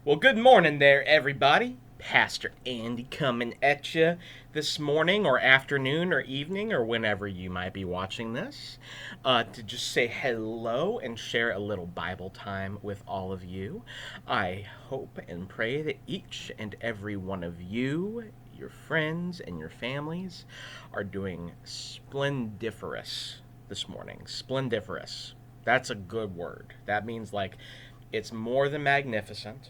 Well, good morning there, everybody. Pastor Andy coming at you this morning or afternoon or evening or whenever you might be watching this to just say hello and share a little Bible time with all of you. I hope and pray that each and every one of you, your friends, and your families are doing splendiferous this morning. Splendiferous. That's a good word. That means like it's more than magnificent,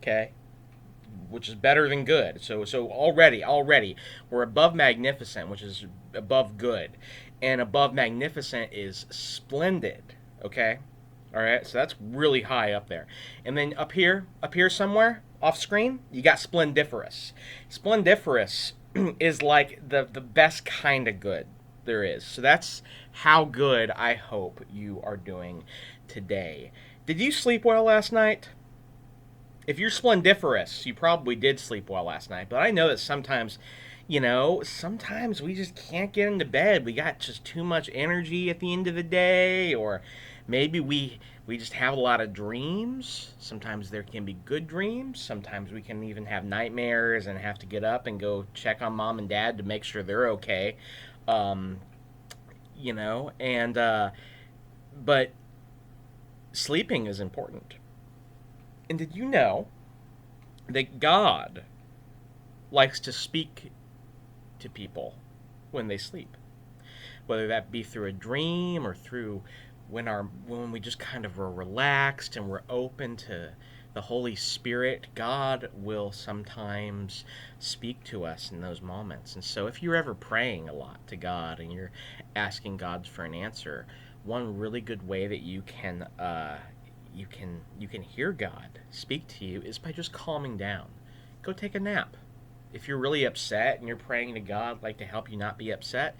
okay? Which is better than good. So already we're above magnificent, which is above good, and above magnificent is splendid. Okay, all right. So that's really high up there, and then up here somewhere off screen, you got splendiferous. Splendiferous is like the best kind of good there is. So that's how good I hope you are doing today. Did you sleep well last night? If you're splendiferous, you probably did sleep well last night. But I know that sometimes, sometimes we just can't get into bed. We got just too much energy at the end of the day, or maybe we just have a lot of dreams. Sometimes there can be good dreams. Sometimes we can even have nightmares and have to get up and go check on mom and dad to make sure they're okay. Um, and but sleeping is important. And did you know that God likes to speak to people when they sleep? Whether that be through a dream or through when we just kind of are relaxed and we're open to the Holy Spirit, God will sometimes speak to us in those moments. And so if you're ever praying a lot to God and you're asking God for an answer, one really good way that you can hear God speak to you is by just calming down. Go take a nap. If you're really upset and you're praying to God like to help you not be upset,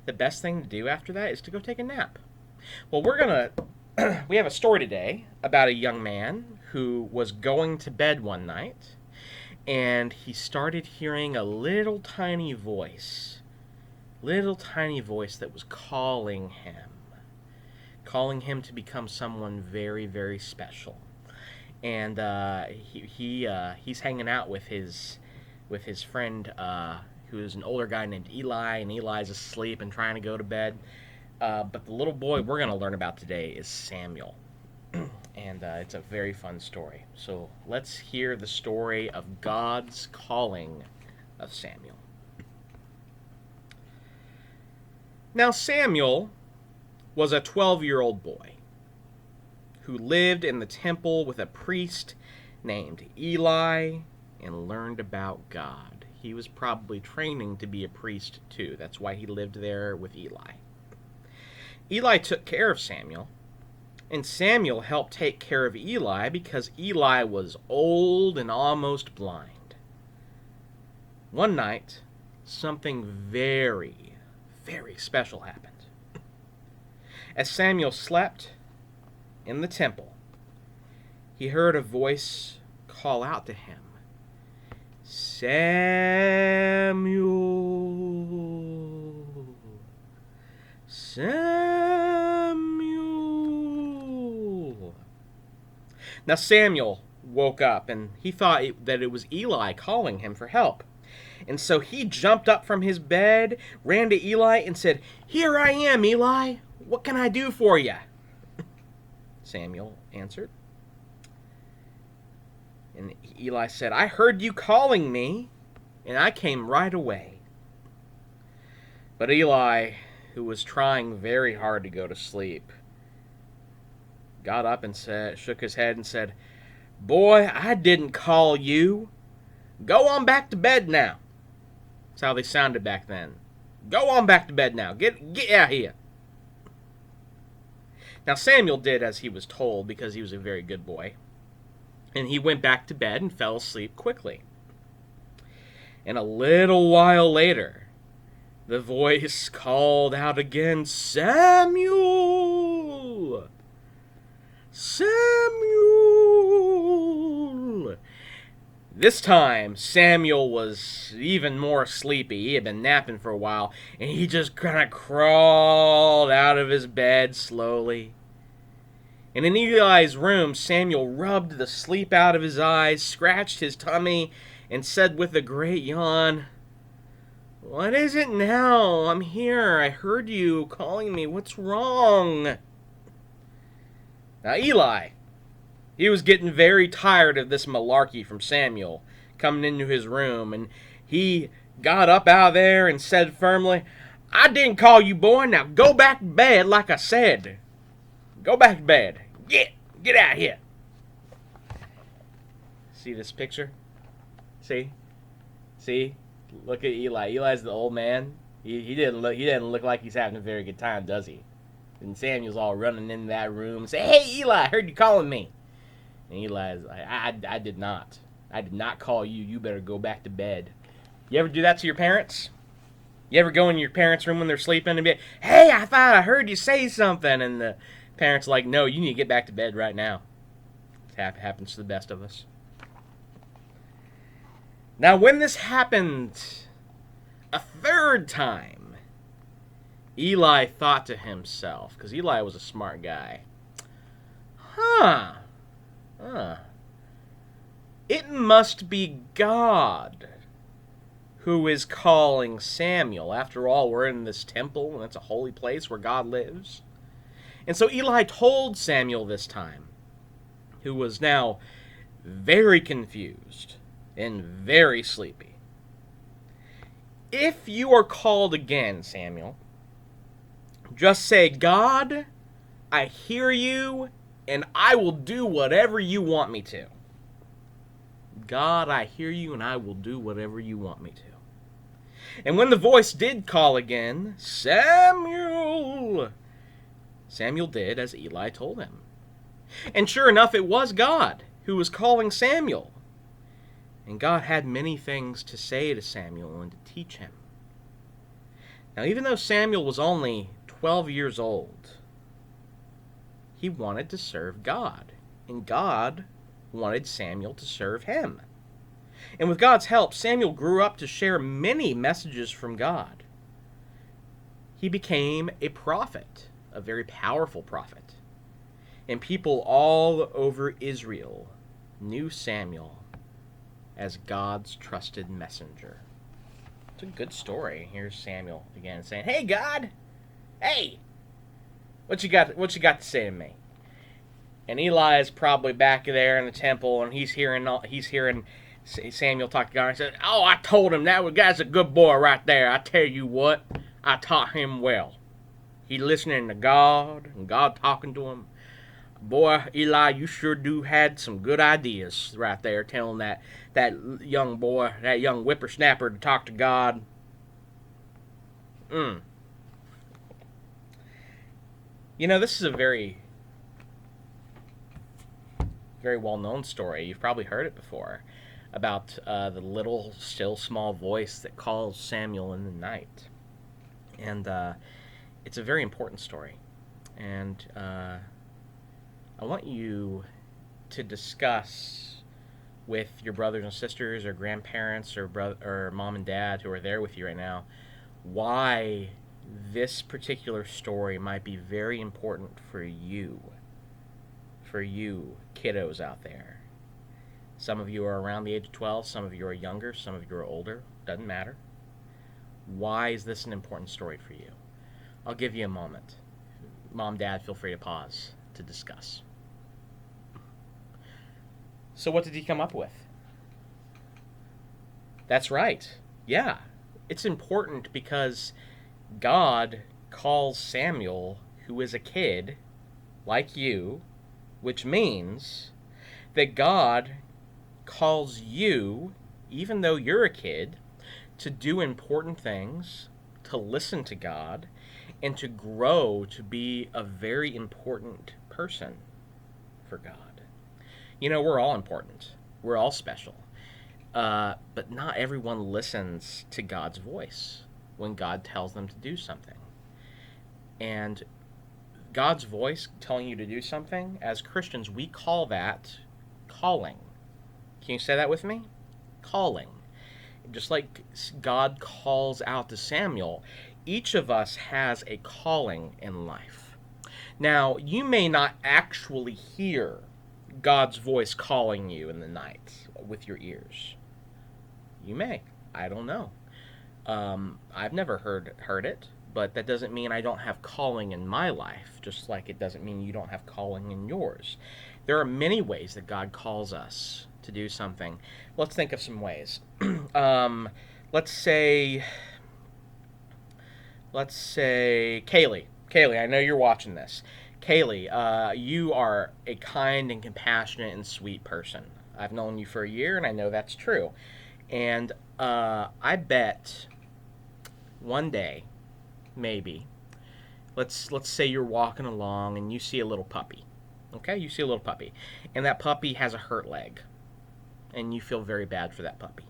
the best thing to do after that is to go take a nap. Well, we have a story today about a young man who was going to bed one night and he started hearing a little tiny voice that was calling him to become someone very, very special. And he's hanging out with his friend, who is an older guy named Eli, and Eli's asleep and trying to go to bed. But the little boy we're going to learn about today is Samuel. And it's a very fun story. So let's hear the story of God's calling of Samuel. Now Samuel was a 12-year-old boy who lived in the temple with a priest named Eli and learned about God. He was probably training to be a priest too. That's why he lived there with Eli. Eli took care of Samuel, and Samuel helped take care of Eli because Eli was old and almost blind. One night, something very, very special happened. As Samuel slept in the temple, he heard a voice call out to him, Samuel, Samuel. Now Samuel woke up and he thought that it was Eli calling him for help. And so he jumped up from his bed, ran to Eli and said, "Here I am, Eli. What can I do for you?" Samuel answered. And Eli said, "I heard you calling me, and I came right away." But Eli, who was trying very hard to go to sleep, got up and shook his head and said, "Boy, I didn't call you. Go on back to bed now." That's how they sounded back then. "Go on back to bed now. Get out here." Now Samuel did as he was told because he was a very good boy. And he went back to bed and fell asleep quickly. And a little while later, the voice called out again, "Samuel! Samuel!" This time, Samuel was even more sleepy. He had been napping for a while, and he just kind of crawled out of his bed slowly. And in Eli's room, Samuel rubbed the sleep out of his eyes, scratched his tummy, and said with a great yawn, "What is it now? I'm here. I heard you calling me. What's wrong?" Now Eli, he was getting very tired of this malarkey from Samuel coming into his room, and he got up out of there and said firmly, "I didn't call you, boy. Now go back to bed like I said. Go back to bed. Get out here." See this picture? See? Look at Eli. Eli's the old man. He didn't look like he's having a very good time, does he? And Samuel's all running in that room and say, "Hey Eli, I heard you calling me." And Eli's like, I did not. I did not call you. You better go back to bed. You ever do that to your parents? You ever go in your parents' room when they're sleeping and be, "Hey, I thought I heard you say something," and the parents are like, "No, you need to get back to bed right now." It happens to the best of us. Now, when this happened a third time, Eli thought to himself, because Eli was a smart guy, it must be God who is calling Samuel. After all, we're in this temple, and it's a holy place where God lives. And so Eli told Samuel this time, who was now very confused and very sleepy, "If you are called again, Samuel, just say, 'God, I hear you, and I will do whatever you want me to.' God, I hear you, and I will do whatever you want me to." And when the voice did call again, "Samuel," Samuel did as Eli told him. And sure enough, it was God who was calling Samuel. And God had many things to say to Samuel and to teach him. Now, even though Samuel was only 12 years old, he wanted to serve God. And God wanted Samuel to serve him. And with God's help, Samuel grew up to share many messages from God. He became a prophet, a very powerful prophet. And people all over Israel knew Samuel as God's trusted messenger. It's a good story. Here's Samuel again saying, "Hey God, hey, what you got to say to me?" And Eli is probably back there in the temple, and he's hearing Samuel talk to God and says, "Oh, I told him that guy's a good boy right there. I tell you what, I taught him well. He listening to God and God talking to him. Boy, Eli, you sure do had some good ideas right there, telling that young boy, that young whippersnapper to talk to God." You know, this is a very, very well-known story. You've probably heard it before, about the little, still, small voice that calls Samuel in the night. And it's a very important story. And I want you to discuss with your brothers and sisters or grandparents or mom and dad who are there with you right now why this particular story might be very important for you kiddos out there. Some of you are around the age of 12, some of you are younger, some of you are older. Doesn't matter. Why is this an important story for you? I'll give you a moment. Mom, Dad, feel free to pause to discuss. So what did he come up with? That's right. Yeah. It's important because God calls Samuel, who is a kid, like you, which means that God calls you, even though you're a kid, to do important things, to listen to God, and to grow to be a very important person for God. You know, we're all important. We're all special. But not everyone listens to God's voice when God tells them to do something. And God's voice telling you to do something, as Christians, we call that calling. Can you say that with me? Calling. Just like God calls out to Samuel, each of us has a calling in life. Now, you may not actually hear God's voice calling you in the night with your ears. You may. I don't know. I've never heard it, but that doesn't mean I don't have calling in my life, just like it doesn't mean you don't have calling in yours. There are many ways that God calls us to do something. Let's think of some ways. um, let's say, Kaylee. Kaylee, I know you're watching this. Kaylee, you are a kind and compassionate and sweet person. I've known you for a year, and I know that's true. And I bet one day, maybe, let's say you're walking along and you see a little puppy. Okay, you see a little puppy, and that puppy has a hurt leg, and you feel very bad for that puppy.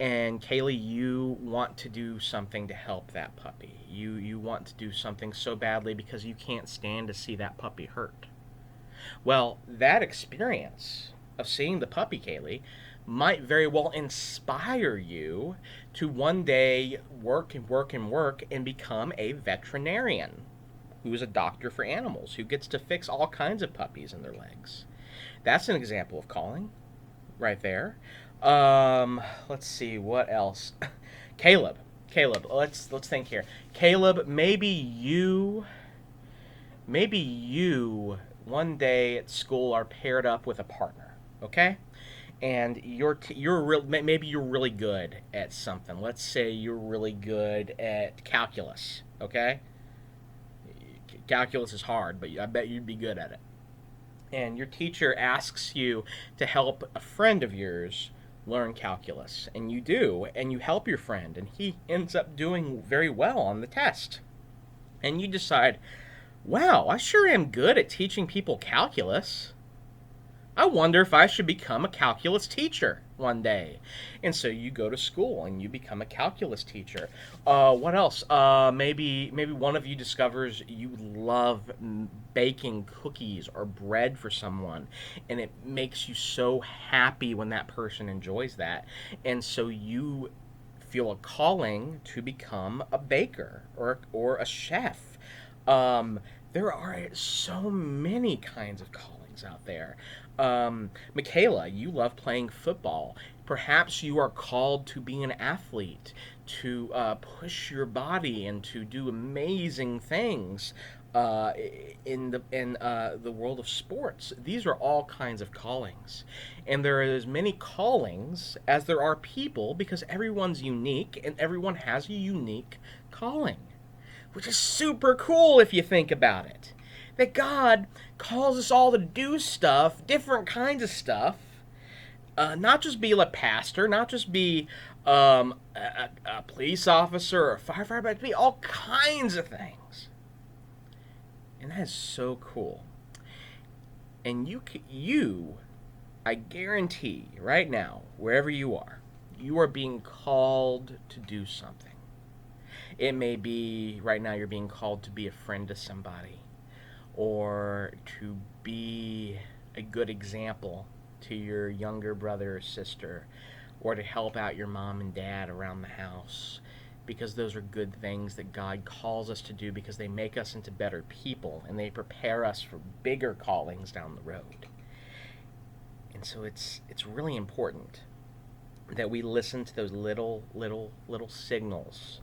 And Kaylee, you want to do something to help that puppy. You want to do something so badly because you can't stand to see that puppy hurt. Well, that experience of seeing the puppy, Kaylee, might very well inspire you to one day work and work and work and become a veterinarian who is a doctor for animals, who gets to fix all kinds of puppies and their legs. That's an example of calling right there. Let's see what else. Caleb, let's think here. Caleb, maybe you one day at school are paired up with a partner, okay? And maybe you're really good at something. Let's say you're really good at calculus, okay? Calculus is hard, but I bet you'd be good at it. And your teacher asks you to help a friend of yours learn calculus, and you do, and you help your friend, and he ends up doing very well on the test. And you decide, wow, I sure am good at teaching people calculus. I wonder if I should become a calculus teacher one day. And so you go to school and you become a calculus teacher. What else? Maybe one of you discovers you love baking cookies or bread for someone, and it makes you so happy when that person enjoys that. And so you feel a calling to become a baker or a chef. There are so many kinds of callings out there. Michaela, you love playing football. Perhaps you are called to be an athlete, to push your body and to do amazing things in the world of sports. These are all kinds of callings, and there are as many callings as there are people, because everyone's unique and everyone has a unique calling, which is super cool if you think about it. That God calls us all to do stuff, different kinds of stuff, not just be a pastor, not just be a police officer or a firefighter, but to be all kinds of things. And that is so cool. And you, I guarantee right now, wherever you are being called to do something. It may be right now you're being called to be a friend to somebody, or to be a good example to your younger brother or sister, or to help out your mom and dad around the house, because those are good things that God calls us to do, because they make us into better people and they prepare us for bigger callings down the road. And so it's really important that we listen to those little signals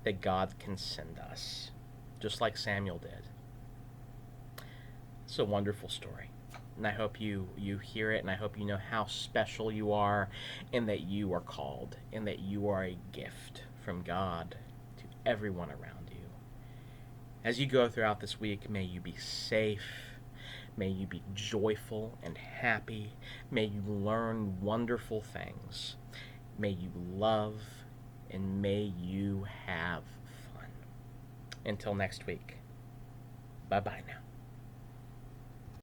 that God can send us, just like Samuel did. It's a wonderful story, and I hope you hear it, and I hope you know how special you are, and that you are called, and that you are a gift from God to everyone around you. As you go throughout this week, may you be safe, may you be joyful and happy, may you learn wonderful things, may you love, and may you have fun. Until next week, bye-bye now.